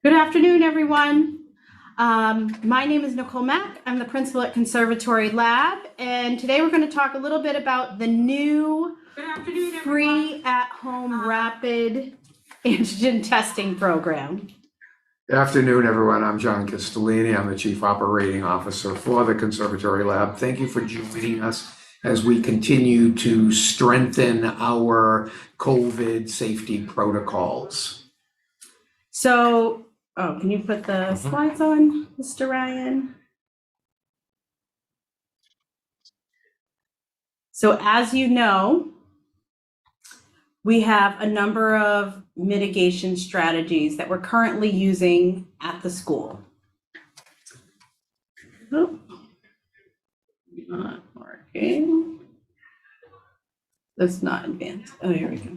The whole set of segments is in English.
Good afternoon, everyone. My name is Nicole Mack. I'm the principal at Conservatory Lab, and today we're going to talk a little bit about the new free at-home rapid antigen testing program. Good afternoon, everyone. I'm John Castellini. I'm the Chief Operating Officer for the Conservatory Lab. Thank you for joining us as we continue to strengthen our COVID safety protocols. So, can you put the slides on, Mr. Ryan? So as you know, we have a number of mitigation strategies that we're currently using at the school. Oh, not working. That's not advanced. Oh, here we go.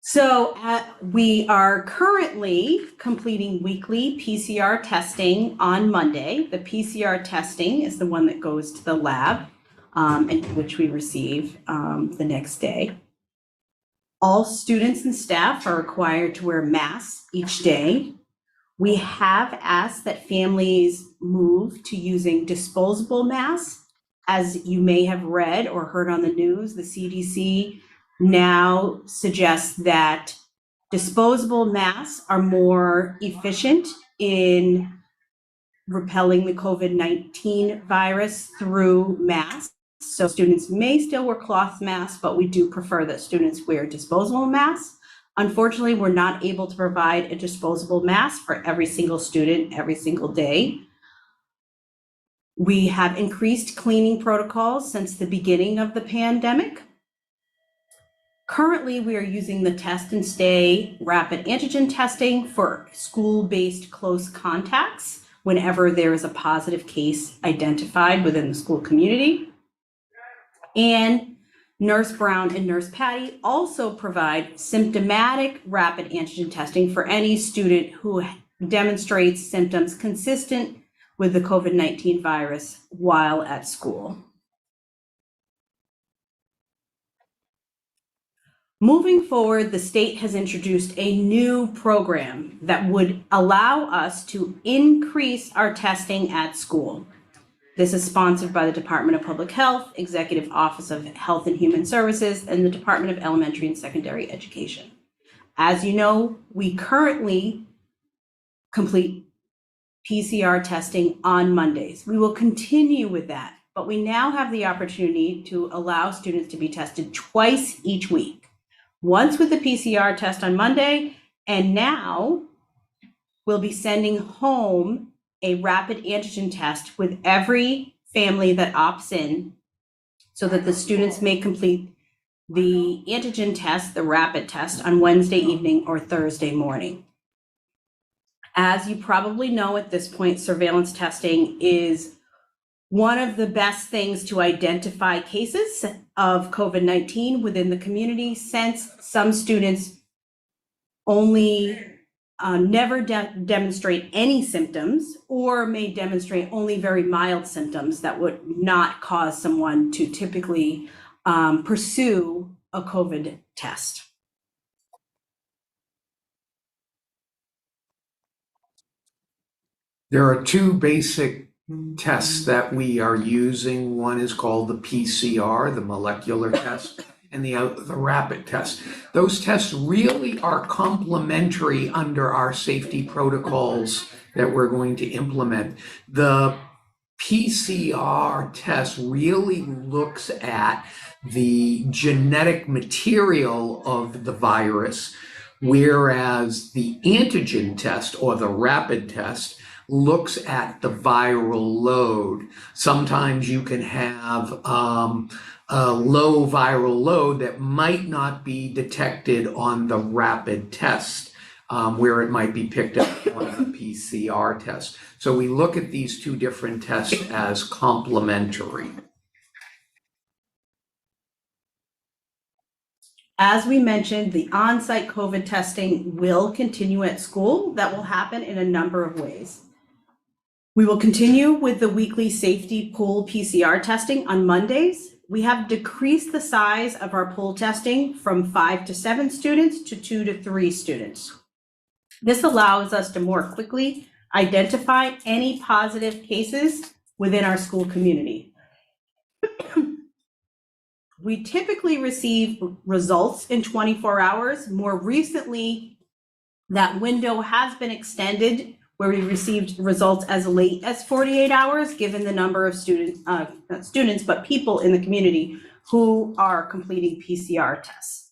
So we are currently completing weekly PCR testing on Monday. The PCR testing is the one that goes to the lab, and which we receive the next day. All students and staff are required to wear masks each day. We have asked that families move to using disposable masks. As you may have read or heard on the news, the CDC now suggests that disposable masks are more efficient in repelling the COVID-19 virus through masks. So students may still wear cloth masks, but we do prefer that students wear disposable masks. Unfortunately, we're not able to provide a disposable mask for every single student every single day. We have increased cleaning protocols since the beginning of the pandemic. Currently, we are using the test and stay rapid antigen testing for school-based close contacts whenever there is a positive case identified within the school community. And Nurse Brown and Nurse Patty also provide symptomatic rapid antigen testing for any student who demonstrates symptoms consistent with the COVID-19 virus while at school. Moving forward, the state has introduced a new program that would allow us to increase our testing at school. This is sponsored by the Department of Public Health, Executive Office of Health and Human Services, and the Department of Elementary and Secondary Education. As you know, we currently complete PCR testing on Mondays. We will continue with that, but we now have the opportunity to allow students to be tested twice each week. Once with the PCR test on Monday, and now we'll be sending home a rapid antigen test with every family that opts in so that the students may complete the antigen test, the rapid test, on Wednesday evening or Thursday morning. As you probably know at this point, surveillance testing is one of the best things to identify cases of COVID-19 within the community, since some students only never demonstrate any symptoms or may demonstrate only very mild symptoms that would not cause someone to typically pursue a COVID test. There are two basic tests that we are using. One is called the PCR, the molecular test, and the rapid test. Those tests really are complementary under our safety protocols that we're going to implement. The PCR test really looks at the genetic material of the virus, whereas the antigen test or the rapid test looks at the viral load. Sometimes you can have a low viral load that might not be detected on the rapid test, where it might be picked up on the PCR test. So we look at these two different tests as complementary. As we mentioned, the on-site COVID testing will continue at school. That will happen in a number of ways. We will continue with the weekly safety pool PCR testing on Mondays. We have decreased the size of our pool testing from 5 to 7 students to 2 to 3 students. This allows us to more quickly identify any positive cases within our school community. We typically receive results in 24 hours. More recently, that window has been extended where we received results as late as 48 hours, given the number of not students, but people in the community who are completing PCR tests.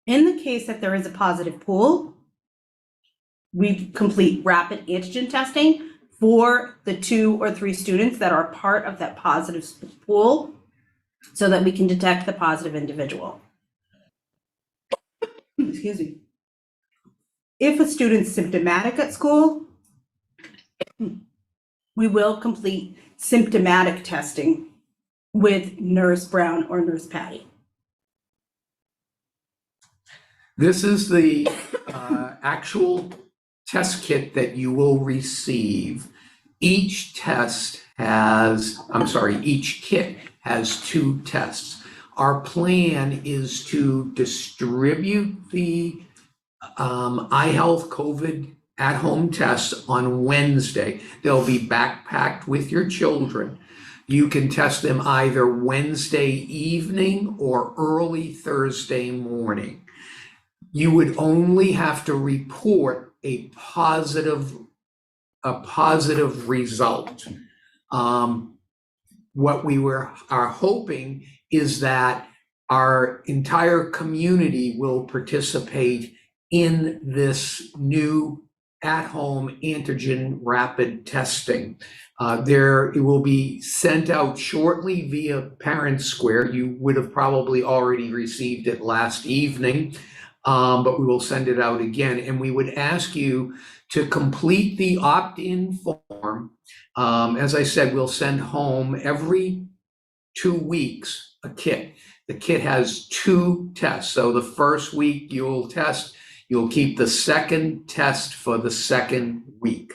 In the case that there is a positive pool, we complete rapid antigen testing for the 2 or 3 students that are part of that positive pool so that we can detect the positive individual. Excuse me. If a student's symptomatic at school, we will complete symptomatic testing with Nurse Brown or Nurse Patty. This is the actual test kit that you will receive. Each kit has 2 tests. Our plan is to distribute the iHealth COVID at-home tests on Wednesday. They'll be backpacked with your children. You can test them either Wednesday evening or early Thursday morning. You would only have to report a positive result. What we are hoping is that our entire community will participate in this new at-home antigen rapid testing. It will be sent out shortly via Parent Square. You would have probably already received it last evening, but we will send it out again. And we would ask you to complete the opt-in form. As I said, we'll send home every 2 weeks a kit. The kit has 2 tests. So the first week you'll test, you'll keep the second test for the second week.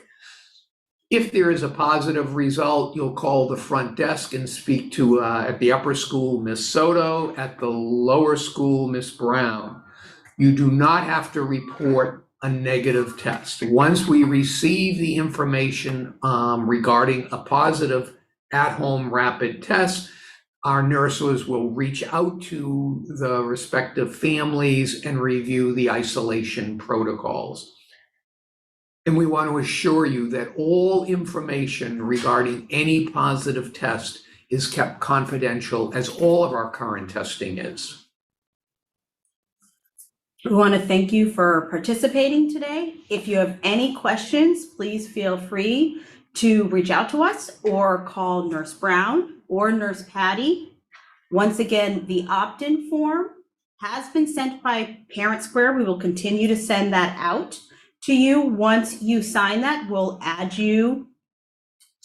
If there is a positive result, you'll call the front desk and speak to, at the upper school, Miss Soto, at the lower school, Miss Brown. You do not have to report a negative test. Once we receive the information regarding a positive at-home rapid test, our nurses will reach out to the respective families and review the isolation protocols. And we want to assure you that all information regarding any positive test is kept confidential, as all of our current testing is. We want to thank you for participating today. If you have any questions, please feel free to reach out to us or call Nurse Brown or Nurse Patty. Once again, the opt-in form has been sent by Parent Square. We will continue to send that out to you. Once you sign that, we'll add you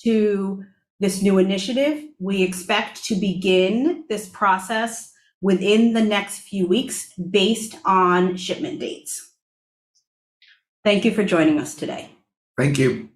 to this new initiative. We expect to begin this process within the next few weeks based on shipment dates. Thank you for joining us today. Thank you.